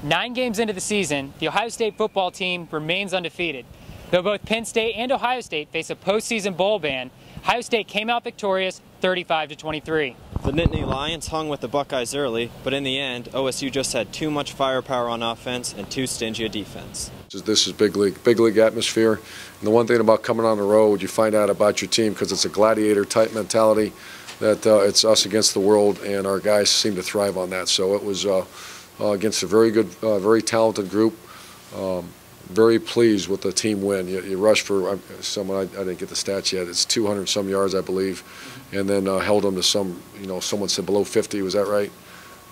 9 games into the season, the Ohio State football team remains undefeated. Though both Penn State and Ohio State face a postseason bowl ban, Ohio State came out victorious 35-23. The Nittany Lions hung with the Buckeyes early, but in the end, OSU just had too much firepower on offense and too stingy a defense. This is big league atmosphere. And the one thing about coming on the road, you find out about your team because it's a gladiator-type mentality that it's us against the world, and our guys seem to thrive on that. So it was against a very good, very talented group. Very pleased with the team win. You rush for someone, I didn't get the stats yet, it's 200 some yards, I believe, and then held them to some, someone said below 50, was that right?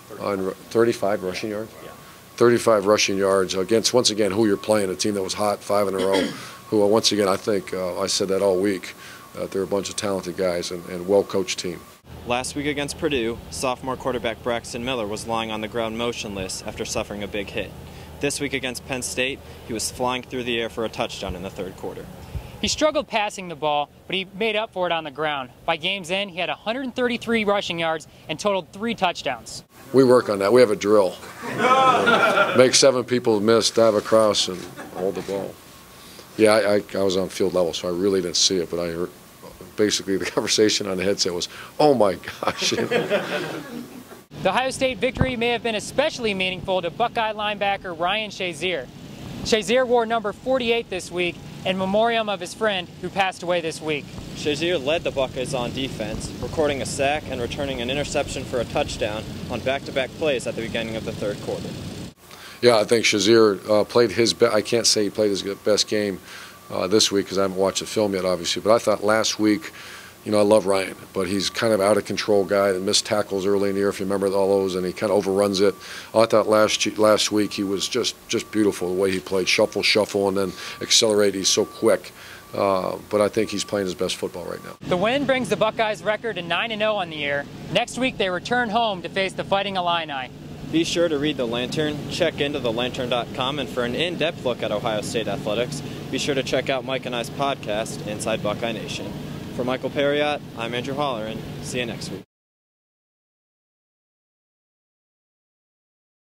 35 rushing yards? Yeah. 35 rushing yards against, once again, who you're playing, a team that was hot 5 in a row, who once again, I think, I said that all week, they're a bunch of talented guys and well-coached team. Last week against Purdue, sophomore quarterback Braxton Miller was lying on the ground motionless after suffering a big hit. This week against Penn State, he was flying through the air for a touchdown in the third quarter. He struggled passing the ball, but he made up for it on the ground. By game's end, he had 133 rushing yards and totaled 3 touchdowns. We work on that. We have a drill. Make 7 people miss, dive across, and hold the ball. Yeah, I was on field level, so I really didn't see it, but I heard basically the conversation on the headset was, oh my gosh. The Ohio State victory may have been especially meaningful to Buckeye linebacker Ryan Shazier. Shazier wore number 48 this week in memoriam of his friend who passed away this week. Shazier led the Buckeyes on defense, recording a sack and returning an interception for a touchdown on back-to-back plays at the beginning of the third quarter. Yeah, I think Shazier played his best. I can't say he played his best game this week because I haven't watched the film yet, obviously, but I thought last week, I love Ryan, but he's kind of out of control guy that missed tackles early in the year, if you remember all those, and he kind of overruns it. I thought last week he was just beautiful the way he played, shuffle, and then accelerate. He's so quick, but I think he's playing his best football right now. The win brings the Buckeyes' record to 9-0 on the year. Next week they return home to face the Fighting Illini. Be sure to read The Lantern, check into thelantern.com, and for an in-depth look at Ohio State athletics, be sure to check out Mike and I's podcast, Inside Buckeye Nation. For Michael Perriott, I'm Andrew Holleran. See you next week.